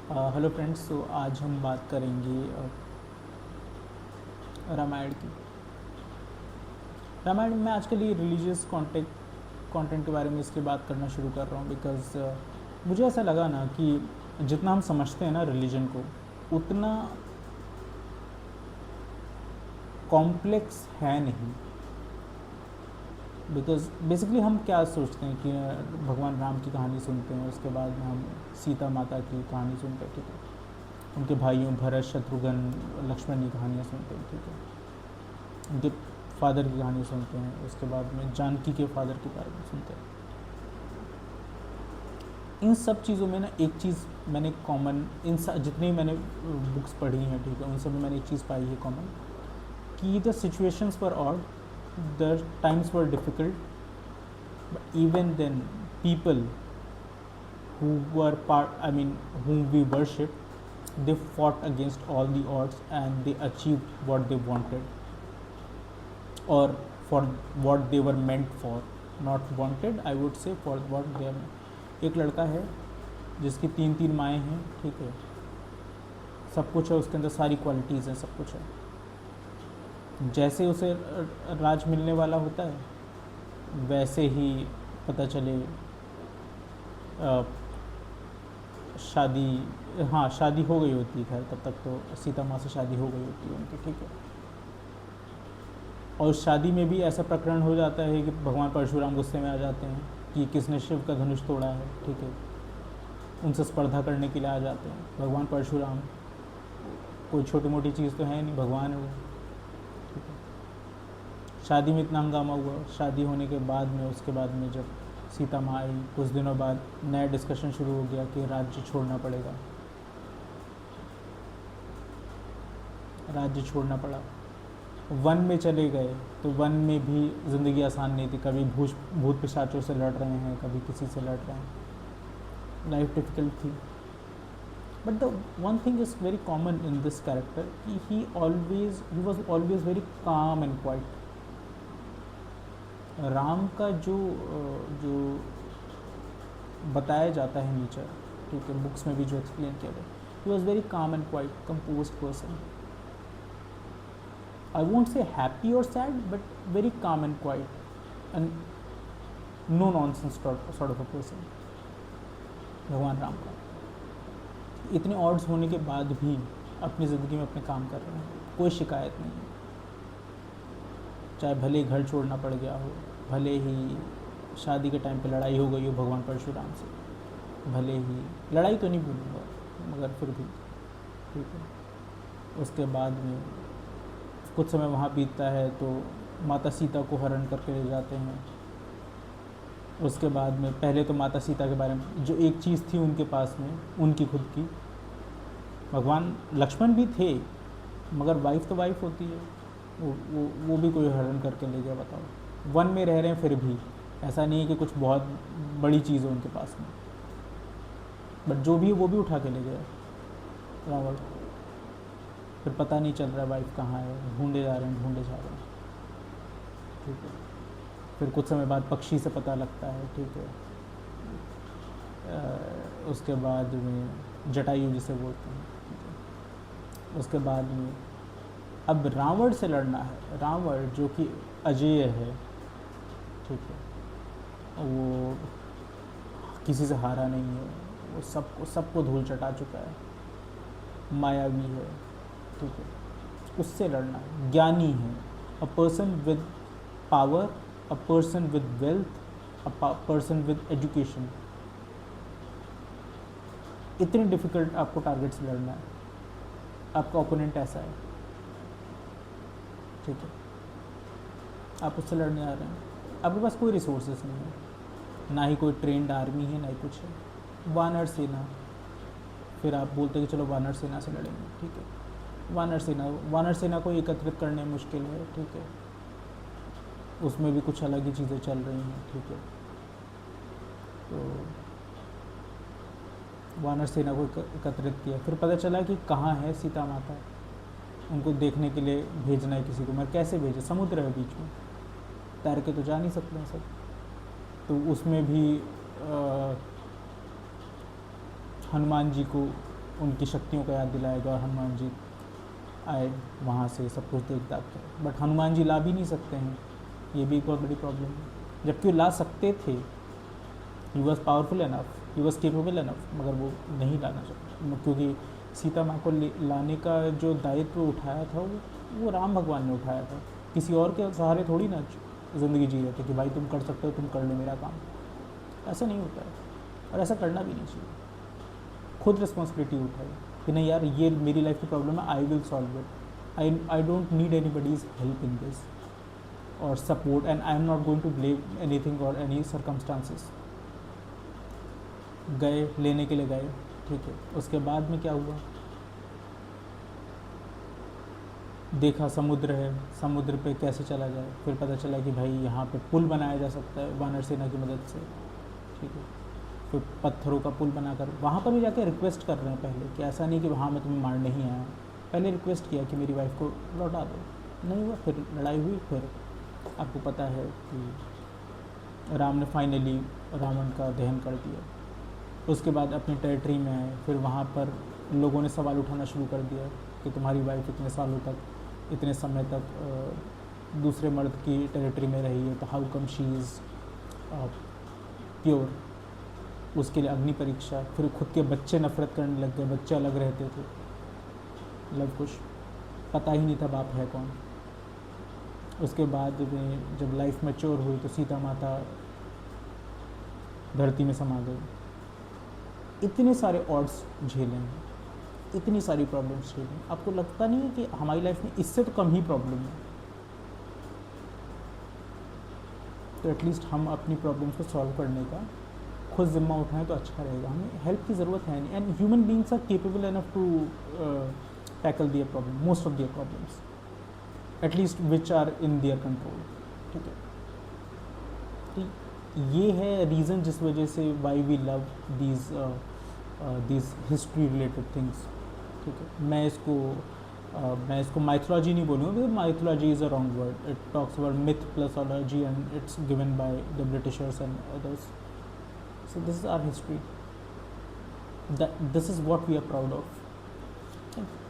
Hello friends. तो आज हम बात करेंगे रामायण की। रामायण में आजकल ये रिलीजियस कंटेंट के बारे में इसलिए बात करना शुरू कर रहा हूँ बिकॉज़ मुझे ऐसा लगा ना कि जितना हम समझते हैं ना रिलीजन को, उतना कॉम्प्लेक्स है नहीं। बिकॉज़ बेसिकली हम क्या सोचते हैं कि भगवान राम की कहानी सुनते हैं, उसके बाद में हम सीता माता की कहानी सुनते हैं, ठीक है। उनके भाइयों भरत शत्रुघ्न लक्ष्मण की कहानियाँ सुनते हैं, ठीक है। उनके फादर की कहानी सुनते हैं, उसके बाद में जानकी के फादर के बारे में सुनते हैं। इन सब चीज़ों में ना एक चीज़ मैंने कॉमन, जितनी मैंने बुक्स पढ़ी हैं, ठीक है, उन सब में मैंने एक चीज़ पाई है कॉमन, कि the situations were odd, the times were difficult, but even then people who were part, I mean, whom we worship, they fought against all the odds and they achieved what they wanted, or for what they were meant for. Not wanted, I would say, for what they are. एक लड़का है जिसकी तीन तीन माएँ हैं, ठीक है, सब कुछ है उसके अंदर, सारी क्वालिटीज़ हैं, सब कुछ है। जैसे उसे राज मिलने वाला होता है, वैसे ही पता चले शादी, हाँ शादी हो गई होती है, खैर तब तक तो सीता माँ से शादी हो गई होती है उनकी, ठीक है। और उस शादी में भी ऐसा प्रकरण हो जाता है कि भगवान परशुराम गुस्से में आ जाते हैं कि किसने शिव का धनुष तोड़ा है, ठीक है। उनसे स्पर्धा करने के लिए आ जाते हैं। भगवान परशुराम कोई छोटी मोटी चीज़ तो है नहीं, भगवान है वो, ठीक है। शादी में इतना हंगामा हुआ, शादी होने के बाद में, उसके बाद में जब सीता माँ आई, कुछ दिनों बाद नया डिस्कशन शुरू हो गया कि राज्य छोड़ना पड़ेगा, राज्य छोड़ना पड़ा। वन में चले गए तो वन में भी ज़िंदगी आसान नहीं थी, कभी भूत पिशाचों से लड़ रहे हैं, कभी किसी से लड़ रहे हैं, लाइफ डिफ़िकल्ट थी। But the one thing is very common in this character कि he was always very calm and quiet. Ram का जो बताया जाता है नेचर, ठीक है, बुक्स में भी जो एक्सप्लेन किया गया, he was very calm and quite, compose person. I won't say happy or sad, but very calm and quiet, and no nonsense sort of a person. भगवान राम का इतने ऑड्स होने के बाद भी अपनी ज़िंदगी में अपने काम कर रहे हैं, कोई शिकायत नहीं है। चाहे भले ही घर छोड़ना पड़ गया हो, भले ही शादी के टाइम पे लड़ाई हो गई हो भगवान परशुराम से, भले ही लड़ाई तो नहीं बोलूँगा मगर फिर भी, ठीक है। उसके बाद में कुछ समय वहाँ बीतता है तो माता सीता को हरण करके ले जाते हैं। उसके बाद में पहले तो माता सीता के बारे में जो एक चीज़ थी उनके पास में, उनकी खुद की, भगवान लक्ष्मण भी थे मगर वाइफ तो वाइफ होती है, वो भी कोई हरण करके ले गया, बताओ। वन में रह रहे हैं फिर भी ऐसा नहीं है कि कुछ बहुत बड़ी चीज़ है उनके पास में, बट जो भी है वो भी उठा के ले गया रावण। फिर पता नहीं चल रहा वाइफ कहाँ है, ढूंढे जा रहे हैं, ठीक है। फिर कुछ समय बाद पक्षी से पता लगता है, ठीक है। उसके बाद में जटायु जिसे बोलते हैं, ठीक है। उसके बाद में अब रावण से लड़ना है। रावण जो कि अजेय है, ठीक है, वो किसी से हारा नहीं है, वो सबको धूल चटा चुका है, मायावी है, ठीक है। उससे लड़ना है, ज्ञानी है, a person with power, a person with wealth, a person with education. इतनी डिफ़िकल्ट आपको टारगेट से लड़ना है, आपका ओपोनेंट ऐसा है, ठीक है। आप उससे लड़ने आ रहे हैं, आपके पास कोई रिसोर्सेज नहीं है, ना ही कोई ट्रेंड आर्मी है, ना ही कुछ है, वानर सेना। फिर आप बोलते हैं कि चलो वानर सेना से लड़ेंगे, ठीक है। वानर सेना को एकत्रित करने मुश्किल है, ठीक है। उसमें भी कुछ अलग ही चीज़ें चल रही हैं, ठीक है। तो वानर सेना को एकत्रित किया, फिर पता चला कि कहाँ है सीता माता, उनको देखने के लिए भेजना है किसी को, मगर कैसे भेजे, समुद्र है बीच में, तैर के तो जा नहीं सकते हैं सब। तो उसमें भी हनुमान जी को उनकी शक्तियों का याद दिलाएगा और हनुमान जी आए वहाँ से सब कुछ देख दाख कर, बट हनुमान जी ला भी नहीं सकते हैं, ये भी एक बहुत बड़ी प्रॉब्लम है। जबकि वो ला सकते थे, he was powerful enough, he was capable enough, मगर वो नहीं लाना चाहते, क्योंकि सीता माँ को लाने का जो दायित्व उठाया था वो राम भगवान ने उठाया था। किसी और के सहारे थोड़ी ना ज़िंदगी जी रहे थे कि भाई तुम कर सकते हो, तुम कर लो मेरा काम। ऐसा नहीं होता है और ऐसा करना भी नहीं चाहिए। खुद रिस्पॉन्सिबिलिटी उठाए कि नहीं यार, ये मेरी लाइफ की प्रॉब्लम है, I will solve it, I don't need any buddy's help in this और support, and I am not going to blame anything और एनी सर्कमस्टांसिस। गए, लेने के लिए गए, ठीक है, उसके बाद में क्या हुआ, देखा समुद्र है, समुद्र पे कैसे चला जाए, फिर पता चला कि भाई यहाँ पे पुल बनाया जा सकता है वानर सेना की मदद से, ठीक है। फिर पत्थरों का पुल बनाकर वहाँ पर भी जाके रिक्वेस्ट कर रहे हैं पहले, कि ऐसा नहीं कि वहाँ मैं तुम्हें मारने ही आया, पहले रिक्वेस्ट किया कि मेरी वाइफ को लौटा दो, नहीं हुआ, फिर लड़ाई हुई, फिर आपको पता है कि राम ने फाइनली रावण का दहन कर दिया। उसके बाद अपनी टेरिटरी में आए, फिर वहाँ पर लोगों ने सवाल उठाना शुरू कर दिया कि तुम्हारी वाइफ इतने सालों तक, इतने समय तक दूसरे मर्द की टेरिटरी में रही है, तो how come she is pure. उसके लिए अग्नि परीक्षा, फिर खुद के बच्चे नफरत करने लग गए, बच्चे अलग रहते थे, लव कुश, पता ही नहीं था बाप है कौन। उसके बाद में जब लाइफ मैच्योर हुई तो सीता माता धरती में समा गई। इतने सारे ऑड्स झेले हैं, इतनी सारी प्रॉब्लम्स झेलें, आपको लगता नहीं है कि हमारी लाइफ में इससे तो कम ही प्रॉब्लम है? तो एटलीस्ट हम अपनी प्रॉब्लम्स को सॉल्व करने का खुद जिम्मा उठाएं तो अच्छा रहेगा। हमें हेल्प की ज़रूरत है नहीं, and human beings are capable enough to tackle their problem, most of their problems, at least which are in their control, ठीक है। तो ये है रीज़न जिस वजह से why we love these history related things, ठीक है। मैं इसको माइथोलॉजी नहीं बोलूँगा, because mythology is a wrong word, it talks about myth plus ology and it's given by the Britishers and others. So this is our history. This is what we are proud of. Thank you.